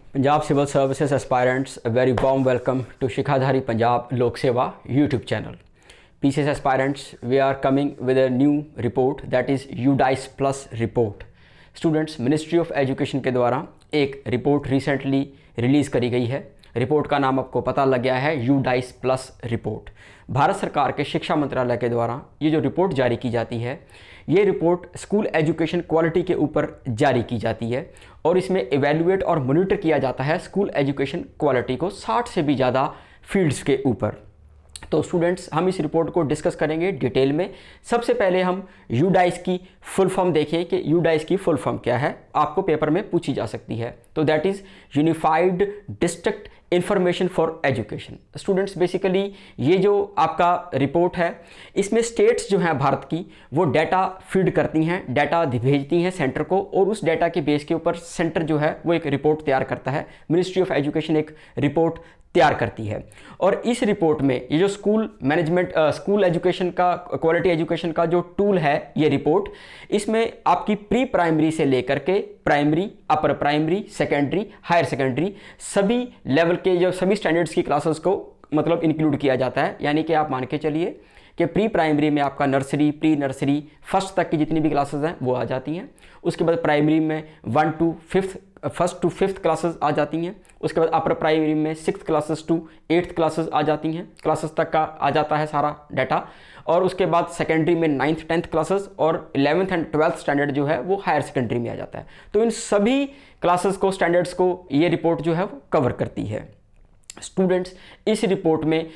Punjab civil services aspirants, a very warm welcome to Shikadhari Punjab Lok Seva YouTube channel. PCS aspirants, we are coming with a new report, that is UDICE Plus report. Students, Ministry of Education के द्वारा एक report recently release करी गई है। Report का नाम आपको पता लग गया है, UDICE Plus रिपोर्ट। भारत सरकार के शिक्षा मंत्रालय के द्वारा ये जो रिपोर्ट जारी की जाती है, ये रिपोर्ट स्कूल एजुकेशन क्वालिटी के ऊपर जारी की जाती है और इसमें इवैल्यूएट और मॉनिटर किया जाता है स्कूल एजुकेशन क्वालिटी को 60 से भी ज़्यादा फील्ड्स के ऊपर। तो स्टूडेंट्स, हम इस रिपोर्ट को डिस्कस करेंगे डिटेल में। सबसे पहले हम UDICE की फुल फॉर्म देखें कि UDICE की फुल फॉर्म क्या है, आपको पेपर में पूछी जा सकती है। तो that is unified district information for education. Students, basically ये जो आपका रिपोर्ट है, इसमें स्टेट्स जो हैं भारत की, वो डाटा फीड करती हैं, डाटा भेजती हैं सेंटर को, और उस डाटा के बेस के ऊपर सेंटर जो है वो एक रिपोर्ट तैयार करता है। मिनिस्ट्री ऑफ एजुकेशन एक रिपोर्ट तैयार करती है और इस रिपोर्ट में ये जो स्कूल मैनेजमेंट स्कूल एजुकेशन का क्वालिटी एजुकेशन का जो टूल है, ये रिपोर्ट, इसमें आपकी प्री प्राइमरी से लेकर के primary, upper primary, secondary, higher secondary, सभी लेवल के जो सभी स्टैंडर्ड्स की क्लासेस को मतलब इंक्लूड किया जाता है। यानी कि आप मान के चलिए कि प्री प्राइमरी में आपका नर्सरी, प्री नर्सरी, फर्स्ट तक की जितनी भी क्लासेस हैं वो आ जाती हैं। उसके बाद प्राइमरी में फर्स्ट टू फिफ्थ क्लासेस आ जाती हैं। उसके बाद अपर प्राइमरी में 6th classes to 8th classes आ जाती हैं, क्लासेस तक का आ जाता है सारा डाटा। और उसके बाद सेकेंडरी में 9th 10th क्लासेस और 11th एंड 12th स्टैंडर्ड जो है वो हायर सेकेंडरी में आ जाता है। तो इन सभी क्लासेस को, स्टैंडर्ड्स को ये रिपोर्ट जो है वो कवर करती है। स्टूडेंट्स, इस रिपोर्ट में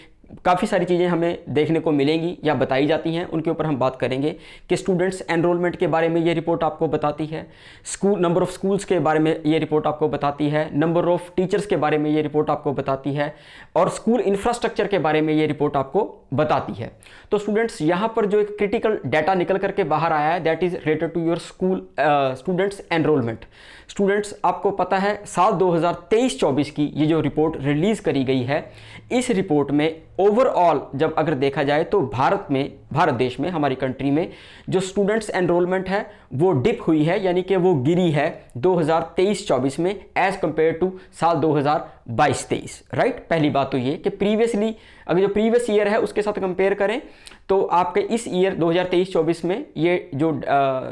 काफ़ी सारी चीज़ें हमें देखने को मिलेंगी या बताई जाती हैं, उनके ऊपर हम बात करेंगे कि स्टूडेंट्स एनरोलमेंट के बारे में ये रिपोर्ट आपको बताती है, स्कूल नंबर ऑफ़ स्कूल्स के बारे में ये रिपोर्ट आपको बताती है, नंबर ऑफ़ टीचर्स के बारे में ये रिपोर्ट आपको बताती है, और स्कूल इंफ्रास्ट्रक्चर के बारे में ये रिपोर्ट आपको बताती है। तो स्टूडेंट्स, यहाँ पर जो एक क्रिटिकल डाटा निकल करके बाहर आया है, that is related to your school students enrolment. Students, आपको पता है साल 2023-24 की ये जो रिपोर्ट रिलीज़ करी गई है, इस रिपोर्ट में ओवरऑल जब अगर देखा जाए तो भारत देश में, हमारी कंट्री में जो स्टूडेंट्स एनरोलमेंट है वो डिप हुई है, यानी कि वो गिरी है 2023-24 में एज कंपेयर टू साल 2022-23। राइट, पहली बात तो ये कि प्रीवियसली अगर जो प्रीवियस ईयर है उसके साथ कंपेयर करें तो आपके इस ईयर 2023-24 में ये जो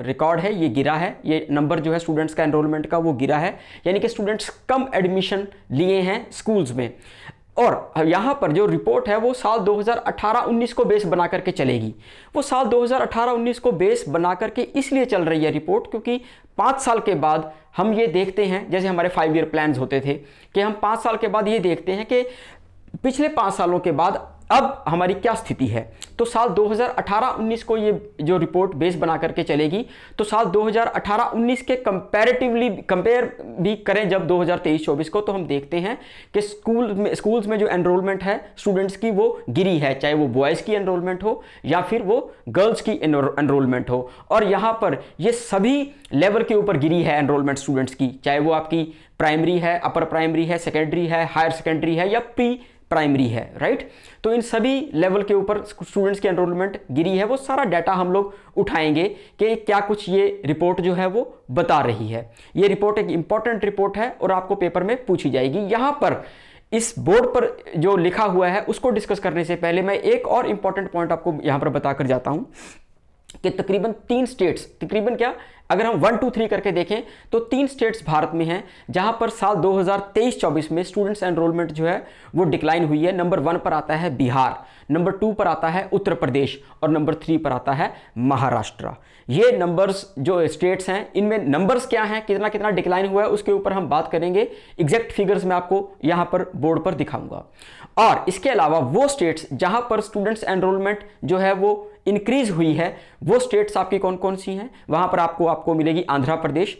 रिकॉर्ड है ये गिरा है, ये नंबर जो है स्टूडेंट्स का एनरोलमेंट का वो गिरा है, यानी कि स्टूडेंट्स कम एडमिशन लिए हैं स्कूल्स में। और यहाँ पर जो रिपोर्ट है वो साल 2018-19 को बेस बना करके चलेगी। वो साल 2018-19 को बेस बना करके इसलिए चल रही है रिपोर्ट क्योंकि 5 साल के बाद हम ये देखते हैं, जैसे हमारे 5 ईयर प्लान्स होते थे कि हम 5 साल के बाद ये देखते हैं कि पिछले 5 सालों के बाद अब हमारी क्या स्थिति है। तो साल 2018-19 को ये जो रिपोर्ट बेस बना करके चलेगी, तो साल 2018-19 के कंपेयर भी करें जब 2023-24 को, तो हम देखते हैं कि स्कूल्स में जो एनरोलमेंट है स्टूडेंट्स की वो गिरी है, चाहे वो बॉयज़ की एनरोलमेंट हो या फिर वो गर्ल्स की एनरोलमेंट हो। और यहाँ पर ये सभी लेवल के ऊपर गिरी है एनरोलमेंट स्टूडेंट्स की, चाहे वो आपकी प्राइमरी है, अपर प्राइमरी है, सेकेंडरी है, हायर सेकेंडरी है या प्री प्राइमरी है। राइट, तो इन सभी लेवल के ऊपर स्टूडेंट्स की एनरोलमेंट गिरी है। वो सारा डाटा हम लोग उठाएंगे कि क्या कुछ ये रिपोर्ट जो है वो बता रही है। ये रिपोर्ट एक इंपॉर्टेंट रिपोर्ट है और आपको पेपर में पूछी जाएगी। यहाँ पर इस बोर्ड पर जो लिखा हुआ है उसको डिस्कस करने से पहले मैं एक और इंपॉर्टेंट पॉइंट आपको यहाँ पर बताकर जाता हूँ कि तकरीबन 3 स्टेट्स, तकरीबन क्या, अगर हम 1 2 3 करके देखें तो 3 स्टेट्स भारत में हैं जहां पर साल 2023-24 में स्टूडेंट्स एनरोलमेंट जो है वो डिक्लाइन हुई है। नंबर 1 पर आता है बिहार, नंबर 2 पर आता है उत्तर प्रदेश और नंबर 3 पर आता है महाराष्ट्र। ये नंबर्स जो स्टेट्स हैं, इनमें नंबर्स क्या हैं, कितना कितना डिक्लाइन हुआ है, उसके ऊपर हम बात करेंगे। एग्जैक्ट फिगर्स मैं आपको यहाँ पर बोर्ड पर दिखाऊंगा। और इसके अलावा वो स्टेट्स जहां पर स्टूडेंट्स एनरोलमेंट जो है वो इंक्रीज हुई है, वो स्टेट्स आपकी कौन कौन सी हैं, वहां पर आपको मिलेगी आंध्र प्रदेश,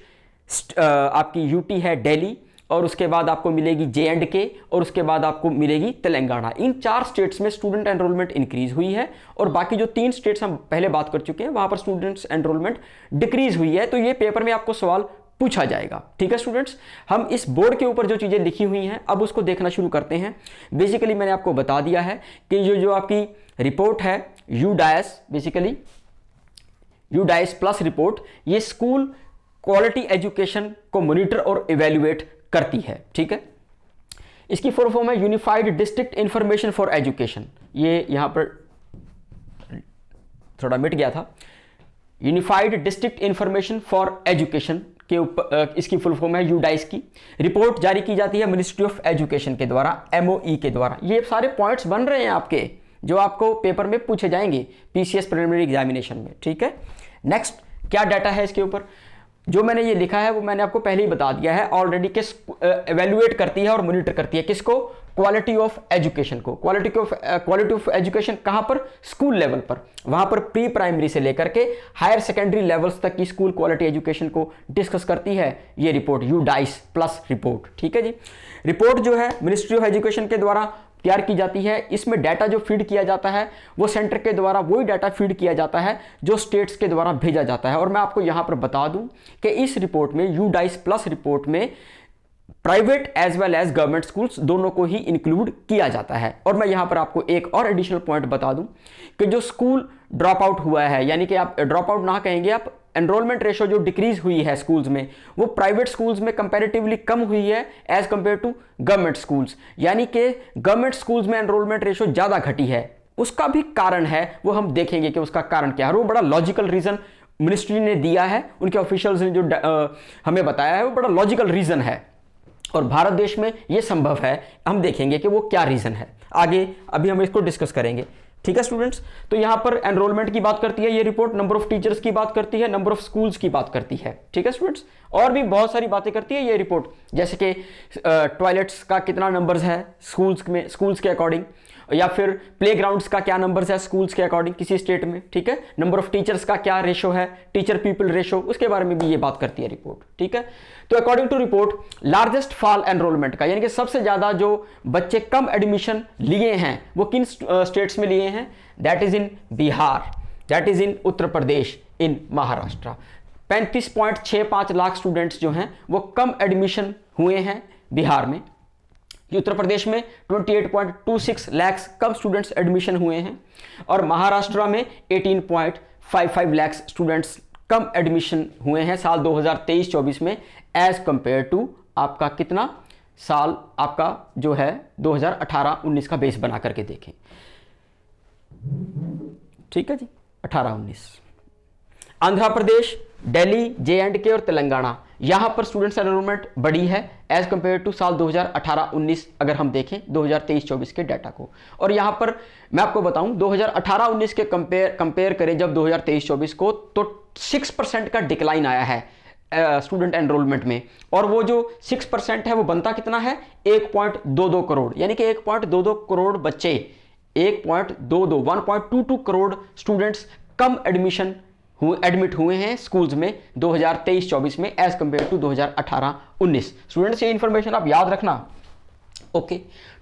आपकी यूटी है दिल्ली, और उसके बाद आपको मिलेगी J&K, और उसके बाद आपको मिलेगी तेलंगाना। इन 4 स्टेट्स में स्टूडेंट एनरोलमेंट इंक्रीज हुई है और बाकी जो 3 स्टेट्स हम पहले बात कर चुके हैं वहां पर स्टूडेंट्स एनरोलमेंट डिक्रीज हुई है। तो ये पेपर में आपको सवाल पूछा जाएगा। ठीक है स्टूडेंट्स, हम इस बोर्ड के ऊपर जो चीज़ें लिखी हुई हैं अब उसको देखना शुरू करते हैं। बेसिकली मैंने आपको बता दिया है कि जो आपकी रिपोर्ट है UDICE, basically UDICE plus report, ये स्कूल क्वालिटी एजुकेशन को मॉनिटर और इवेल्युएट करती है। ठीक है, इसकी फुल फॉर्म है unified district information for education. ये यहां पर थोड़ा मिट गया था। Unified district information for education के ऊपर इसकी फुल फॉर्म है यूडाइस की। रिपोर्ट जारी की जाती है मिनिस्ट्री ऑफ एजुकेशन के द्वारा, एमओई के द्वारा। ये सारे पॉइंट्स बन रहे हैं आपके, जो आपको पेपर में पूछे जाएंगे पीसीएस प्रिलिमिनरी एग्जामिनेशन में। ठीक है, नेक्स्ट क्या डाटा है इसके ऊपर, जो मैंने ये लिखा है वो मैंने आपको पहले ही बता दिया है ऑलरेडी। किस एवेल्युएट करती है और मॉनिटर करती है किसको, क्वालिटी ऑफ एजुकेशन को। क्वालिटी ऑफ एजुकेशन कहां पर, स्कूल लेवल पर। वहां पर प्री प्राइमरी से लेकर के हायर सेकेंडरी लेवल्स तक की स्कूल क्वालिटी एजुकेशन को डिस्कस करती है ये रिपोर्ट, यूडाइस प्लस रिपोर्ट। ठीक है जी, रिपोर्ट जो है मिनिस्ट्री ऑफ एजुकेशन के द्वारा तैयार की जाती है। इसमें डाटा जो फीड किया जाता है वो सेंटर के द्वारा वही डाटा फीड किया जाता है जो स्टेट्स के द्वारा भेजा जाता है। और मैं आपको यहां पर बता दूं कि इस रिपोर्ट में, यूडाइस प्लस रिपोर्ट में, private as well as government schools दोनों को ही इंक्लूड किया जाता है। और मैं यहां पर आपको एक और एडिशनल पॉइंट बता दूं कि जो स्कूल ड्रॉप आउट हुआ है, यानी कि आप ड्रॉप आउट ना कहेंगे आप, एनरोलमेंट रेशो जो डिक्रीज हुई है स्कूल्स में, वो प्राइवेट स्कूल्स में कंपैरेटिवली कम हुई है as compared to government schools. यानी कि गवर्नमेंट स्कूल्स में एनरोलमेंट रेशो ज्यादा घटी है। उसका भी कारण है, वो हम देखेंगे कि उसका कारण क्या है। वो बड़ा लॉजिकल रीजन मिनिस्ट्री ने दिया है, उनके ऑफिशियल्स ने जो हमें बताया है वो बड़ा लॉजिकल रीजन है, और भारत देश में ये संभव है। हम देखेंगे कि वो क्या रीजन है आगे, अभी हम इसको डिस्कस करेंगे। ठीक है स्टूडेंट्स, तो यहां पर एनरोलमेंट की बात करती है ये रिपोर्ट, नंबर ऑफ टीचर्स की बात करती है, नंबर ऑफ स्कूल्स की बात करती है। ठीक है स्टूडेंट्स, और भी बहुत सारी बातें करती है ये रिपोर्ट, जैसे कि टॉयलेट्स का कितना नंबर्स है स्कूल्स में, स्कूल्स के अकॉर्डिंग, या फिर प्लेग्राउंड्स का क्या नंबर्स है स्कूल्स के अकॉर्डिंग किसी स्टेट में। ठीक है, नंबर ऑफ टीचर्स का क्या रेशो है, टीचर पीपल रेशो, उसके बारे में भी ये बात करती है रिपोर्ट। ठीक है, तो according to report largest fall enrolment का, यानी कि सबसे ज्यादा जो बच्चे कम एडमिशन लिए हैं वो किन स्टेट्स में लिए हैं, that is in Bihar, that is in Uttar Pradesh, in Maharashtra. 35.65 lakh students जो हैं वो कम एडमिशन हुए हैं बिहार में। उत्तर प्रदेश में 28.26 लाख कम स्टूडेंट्स एडमिशन हुए हैं, और महाराष्ट्र में 18.55 लाख स्टूडेंट्स कम एडमिशन हुए हैं साल 2023-24 में, एज कंपेयर टू आपका कितना साल, आपका जो है 2018-19 का बेस बना करके देखें। ठीक है जी, 18-19। आंध्र प्रदेश, दिल्ली, जे&के और तेलंगाना, यहां पर स्टूडेंट्स एनरोलमेंट बढ़ी है एज कंपेयर टू साल 2018-19, अगर हम देखें 2023-24 के डाटा को। और यहां पर मैं आपको बताऊं 2018-19 के कंपेयर करें जब 2023-24 को, तो 6% का डिक्लाइन आया है स्टूडेंट एनरोलमेंट में। और वो जो 6% है वो बनता कितना है, 1.22 करोड़, यानी कि 1.22 करोड़ बच्चे, 1.22 करोड़ स्टूडेंट्स कम एडमिट हुए हैं स्कूल्स में 2023-24 में एज कंपेयर टू 2018-19। स्टूडेंट्स ये इंफॉर्मेशन आप याद रखना। Okay,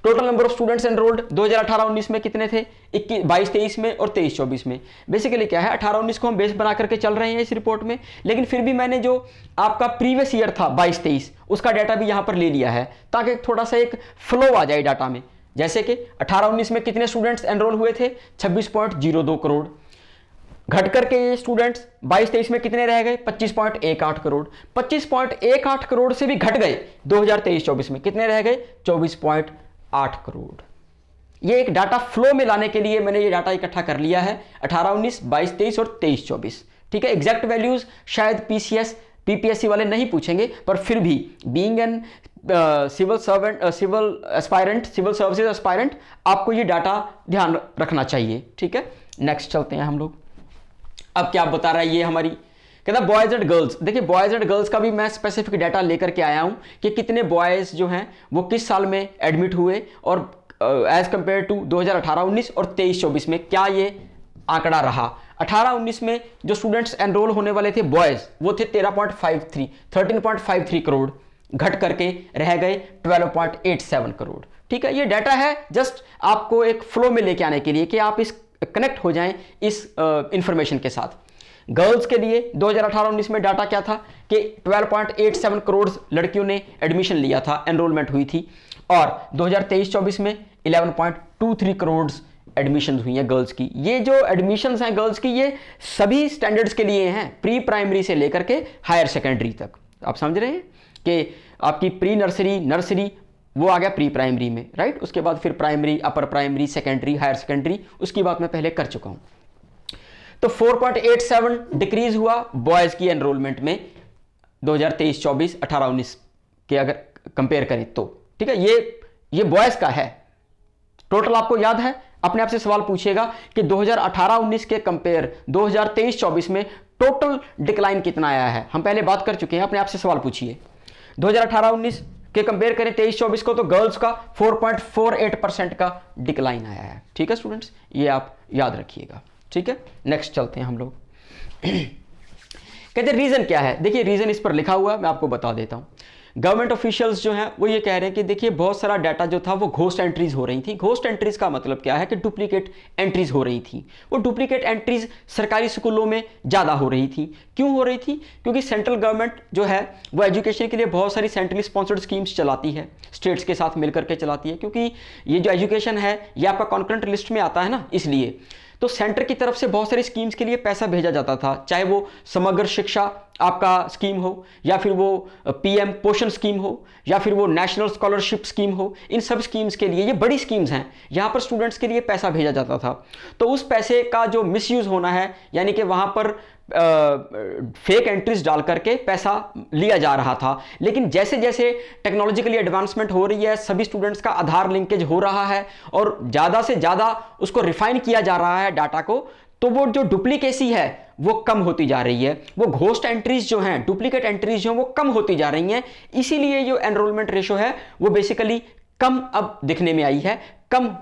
total number of students enrolled 2018-19 में कितने थे, 22-23 में और 23-24 में। बेसिकली क्या है, 18-19 को हम बेस बना करके चल रहे हैं इस रिपोर्ट में, लेकिन फिर भी मैंने जो आपका प्रीवियस ईयर था 22-23 उसका डाटा भी यहां पर ले लिया है, ताकि थोड़ा सा एक फ्लो आ जाए डाटा में। जैसे कि 18-19 में कितने स्टूडेंट्स एनरोल हुए थे, 26.02 करोड़, घट करके ये स्टूडेंट्स 22-23 में कितने रह गए, 25.18 करोड़। 25.18 करोड़ से भी घट गए 2023-24 में, कितने रह गए, 24.8 करोड़। ये एक डाटा फ्लो में लाने के लिए मैंने ये डाटा इकट्ठा कर लिया है 18-19, 22-23 और 23-24। ठीक है, एग्जैक्ट वैल्यूज शायद पीसीएस पीपीएससी वाले नहीं पूछेंगे, पर फिर भी being an civil services aspirant आपको ये डाटा ध्यान रखना चाहिए। ठीक है, नेक्स्ट चलते हैं हम लोग। अब क्या बता रहा है ये हमारी, कहता बॉयज एंड गर्ल्स। देखिए बॉयज एंड गर्ल्स का भी मैं स्पेसिफिक डाटा लेकर के आया हूं कि कितने बॉयज जो हैं वो किस साल में एडमिट हुए, और एज कंपेयर टू 2018-19 और 23-24 में क्या ये आंकड़ा रहा। 18-19 में जो स्टूडेंट्स एनरोल होने वाले थे बॉयज वो थे 13.53 करोड़, घट करके रह गए 12.87 करोड़। ठीक है, ये डाटा है जस्ट आपको एक फ्लो में लेके आने के लिए कि आप इस कनेक्ट हो जाएं इस इंफॉर्मेशन के साथ। गर्ल्स के लिए 2018-19 में डाटा क्या था कि 12.87 करोड़ लड़कियों ने एडमिशन लिया था, एनरोलमेंट हुई थी, और 2023-24 में 11.23 करोड़ एडमिशन हुई हैं गर्ल्स की। ये जो एडमिशन्स हैं गर्ल्स की, ये सभी स्टैंडर्ड्स के लिए हैं, प्री प्राइमरी से लेकर के हायर सेकेंडरी तक। आप समझ रहे हैं कि आपकी प्री नर्सरी, नर्सरी वो आ गया प्री प्राइमरी में, राइट। उसके बाद फिर primary, upper primary, secondary, higher secondary, उसकी बात मैं पहले कर चुका हूँ। तो 4.87 डिक्रीज हुआ बॉयज़ की एनरोलमेंट में 2023-24, 18-19 के अगर कंपेयर करें तो, ठीक है। ये बॉयज़ का है। टोटल आपको याद है, अपने आप से सवाल पूछिएगा कि 2018-19 के कंपेयर 2023-24 में टोटल डिक्लाइन कितना आया है। हम पहले बात कर चुके हैं, अपने आप से सवाल पूछिए। 2018-19 के कंपेयर करें 23-24 को, तो गर्ल्स का 4.48% का डिक्लाइन आया है, ठीक है स्टूडेंट्स, ये आप याद रखिएगा, ठीक है। नेक्स्ट चलते हैं हम लोग। कहते रीजन क्या है, देखिए रीजन इस पर लिखा हुआ है, मैं आपको बता देता हूं। गवर्नमेंट ऑफिशियल्स जो हैं वो ये कह रहे हैं कि देखिए बहुत सारा डाटा जो था वो घोस्ट एंट्रीज हो रही थी। घोस्ट एंट्रीज का मतलब क्या है कि डुप्लीकेट एंट्रीज हो रही थी। वो डुप्लीकेट एंट्रीज सरकारी स्कूलों में ज़्यादा हो रही थी। क्यों हो रही थी? क्योंकि सेंट्रल गवर्नमेंट जो है वो एजुकेशन के लिए बहुत सारी सेंट्रली स्पॉन्सर्ड स्कीम्स चलाती है, स्टेट्स के साथ मिलकर के चलाती है, क्योंकि ये जो एजुकेशन है ये आपका कॉन्करेंट लिस्ट में आता है ना, इसलिए। तो सेंटर की तरफ से बहुत सारी स्कीम्स के लिए पैसा भेजा जाता था, चाहे वो समग्र शिक्षा आपका स्कीम हो, या फिर वो पीएम पोषण स्कीम हो, या फिर वो नेशनल स्कॉलरशिप स्कीम हो। इन सब स्कीम्स के लिए, ये बड़ी स्कीम्स हैं, यहाँ पर स्टूडेंट्स के लिए पैसा भेजा जाता था। तो उस पैसे का जो मिसयूज होना है, यानी कि वहाँ पर फेक एंट्रीज डाल करके पैसा लिया जा रहा था। लेकिन जैसे जैसे टेक्नोलॉजिकली एडवांसमेंट हो रही है, सभी स्टूडेंट्स का आधार लिंकेज हो रहा है और ज़्यादा से ज़्यादा उसको रिफाइन किया जा रहा है डाटा को, तो वो जो डुप्लीकेसी है वो कम होती जा रही है। वो घोस्ट एंट्रीज जो हैं, डुप्लीकेट एंट्रीज जो वो कम होती जा रही हैं। इसीलिए जो एनरोलमेंट रेशो है वो बेसिकली कम अब दिखने में आई है, कम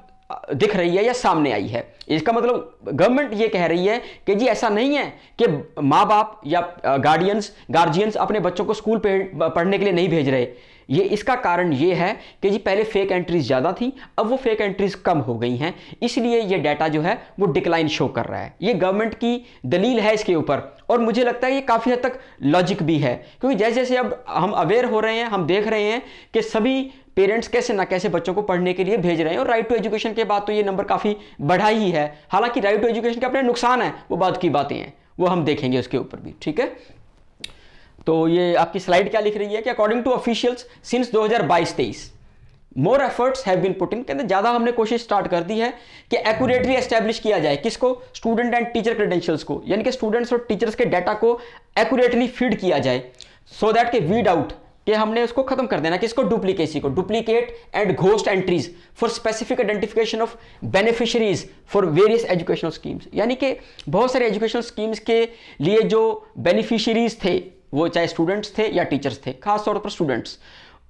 दिख रही है या सामने आई है। इसका मतलब गवर्नमेंट ये कह रही है कि जी ऐसा नहीं है कि माँ बाप या गार्जियंस अपने बच्चों को स्कूल पढ़ने के लिए नहीं भेज रहे। ये इसका कारण ये है कि जी पहले फेक एंट्रीज ज़्यादा थी, अब वो फेक एंट्रीज कम हो गई हैं, इसलिए ये डाटा जो है वो डिक्लाइन शो कर रहा है। ये गवर्नमेंट की दलील है इसके ऊपर, और मुझे लगता है ये काफ़ी हद तक लॉजिक भी है, क्योंकि जैसे जैसे अब हम अवेयर हो रहे हैं, हम देख रहे हैं कि सभी पेरेंट्स कैसे ना कैसे बच्चों को पढ़ने के लिए भेज रहे हैं। और राइट टू एजुकेशन के बाद तो ये नंबर काफ़ी बढ़ा ही है। हालांकि राइट टू एजुकेशन के अपने नुकसान है, वो बात की बातें हैं, वो हम देखेंगे उसके ऊपर भी, ठीक है। तो ये आपकी स्लाइड क्या लिख रही है कि according to officials since 2022-23 more efforts have been put in, कहते ज़्यादा हमने कोशिश स्टार्ट कर दी है कि एक्यूरेटली एस्टैब्लिश किया जाए किसको, स्टूडेंट एंड टीचर क्रेडेंशियल्स को, यानी कि स्टूडेंट्स और टीचर्स के डाटा को एक्यूरेटली फीड किया जाए, सो दैट के वीड आउट कि हमने उसको खत्म कर देना, किसको, डुप्लीकेसी को, duplicate and ghost entries for specific identification of beneficiaries for various educational schemes. यानी कि बहुत सारे एजुकेशनल स्कीम्स के लिए जो बेनिफिशरीज थे, वो चाहे स्टूडेंट्स थे या टीचर्स थे, खासतौर पर स्टूडेंट्स,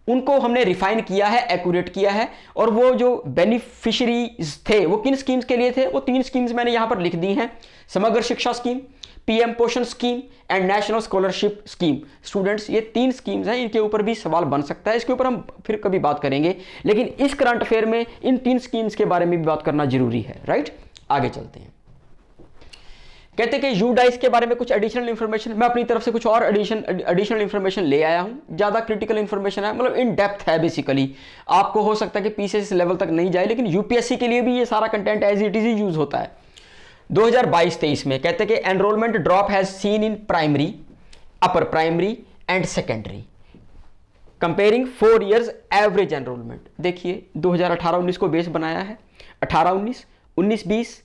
उनको हमने रिफाइन किया है, एक्यूरेट किया है। और वो जो बेनिफिशरीज थे वो किन स्कीम्स के लिए थे, वो 3 स्कीम्स मैंने यहां पर लिख दी हैं, समग्र शिक्षा स्कीम, पीएम पोषण scheme and national scholarship scheme. Students ये 3 स्कीम्स हैं, इनके ऊपर भी सवाल बन सकता है, इसके ऊपर हम फिर कभी बात करेंगे, लेकिन इस करंट अफेयर में इन 3 स्कीम्स के बारे में भी बात करना जरूरी है, राइट। आगे चलते हैं। कहते हैं कि यूडाइस के बारे में कुछ एडिशनल इंफॉर्मेशन, मैं अपनी तरफ से कुछ और एडिशनल इंफॉर्मेशन ले आया हूं। ज़्यादा क्रिटिकल इंफॉर्मेशन है, मतलब इन डेप्थ है बेसिकली। आपको हो सकता है कि पीसीएस लेवल तक नहीं जाए, लेकिन यूपीएससी के लिए भी ये सारा कंटेंट एज इट इज ही यूज होता है। 2022-23 में कहते हैं कि enrolment drop has seen in primary, upper primary and secondary comparing 4 years average enrolment. देखिए 2018-19 को बेस बनाया है, 18-19, 19-20,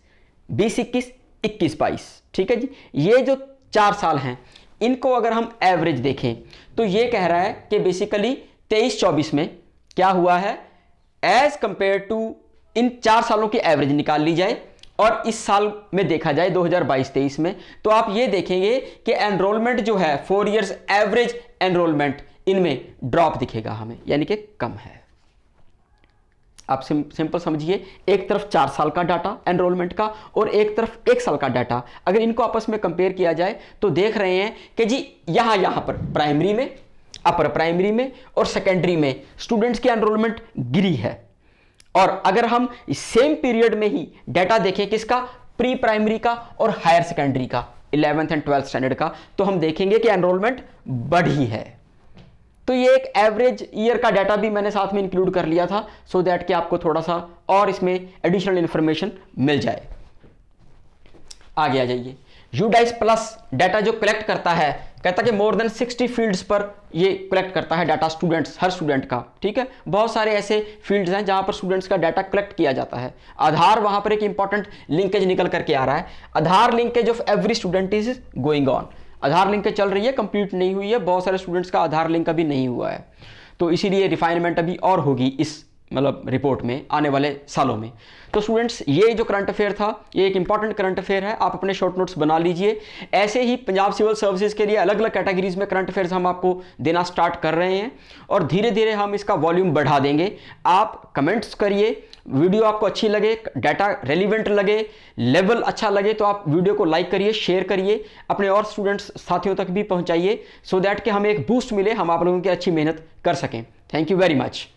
20-21, 21-22, ठीक है जी। ये जो 4 साल हैं, इनको अगर हम एवरेज देखें तो ये कह रहा है कि बेसिकली 23-24 में क्या हुआ है, एज कंपेयर टू इन 4 सालों की एवरेज निकाल ली जाए और इस साल में देखा जाए 2022-23 में, तो आप ये देखेंगे कि एनरोलमेंट जो है 4 years एवरेज एनरोलमेंट इनमें ड्रॉप दिखेगा हमें, यानी कि कम है। आप सिंपल समझिए, एक तरफ 4 साल का डाटा एनरोलमेंट का और एक तरफ 1 साल का डाटा, अगर इनको आपस में कंपेयर किया जाए तो देख रहे हैं कि जी यहां पर प्राइमरी में, अपर प्राइमरी में और सेकेंडरी में स्टूडेंट्स की एनरोलमेंट गिरी है। और अगर हम सेम पीरियड में ही डाटा देखें किसका, प्री प्राइमरी का और हायर सेकेंडरी का, 11th एंड 12th स्टैंडर्ड का, तो हम देखेंगे कि एनरोलमेंट बढ़ी है। तो तो ये एक एवरेज ईयर का डाटा भी मैंने साथ में इंक्लूड कर लिया था, सो दैट कि आपको थोड़ा सा और इसमें एडिशनल इंफॉर्मेशन मिल जाए। आगे आ जाइए। यूडाइस प्लस डाटा जो कलेक्ट करता है, कहता है कि मोर देन 60 फील्ड्स पर ये कलेक्ट करता है डाटा स्टूडेंट्स, हर स्टूडेंट का, ठीक है। बहुत सारे ऐसे फील्ड्स हैं जहां पर स्टूडेंट्स का डाटा कलेक्ट किया जाता है। आधार वहां पर एक इंपॉर्टेंट लिंकेज निकल करके आ रहा है। Aadhaar linkage of every student is going on. Aadhaar linkage चल रही है, कंप्लीट नहीं हुई है, बहुत सारे स्टूडेंट्स का आधार लिंक अभी नहीं हुआ है, तो इसीलिए रिफाइनमेंट अभी और होगी इस मतलब रिपोर्ट में आने वाले सालों में। तो स्टूडेंट्स, ये जो करंट अफेयर था, ये एक इंपॉर्टेंट करंट अफेयर है, आप अपने शॉर्ट नोट्स बना लीजिए। ऐसे ही पंजाब सिविल सर्विसेज के लिए अलग अलग कैटेगरीज में करंट अफेयर्स हम आपको देना स्टार्ट कर रहे हैं और धीरे धीरे हम इसका वॉल्यूम बढ़ा देंगे। आप कमेंट्स करिए, वीडियो आपको अच्छी लगे, डाटा रेलिवेंट लगे, लेवल अच्छा लगे तो आप वीडियो को लाइक करिए, शेयर करिए, अपने और स्टूडेंट्स साथियों तक भी पहुंचाइए, सो दैट कि हमें एक बूस्ट मिले, हम आप लोगों की अच्छी मेहनत कर सकें। Thank you very much.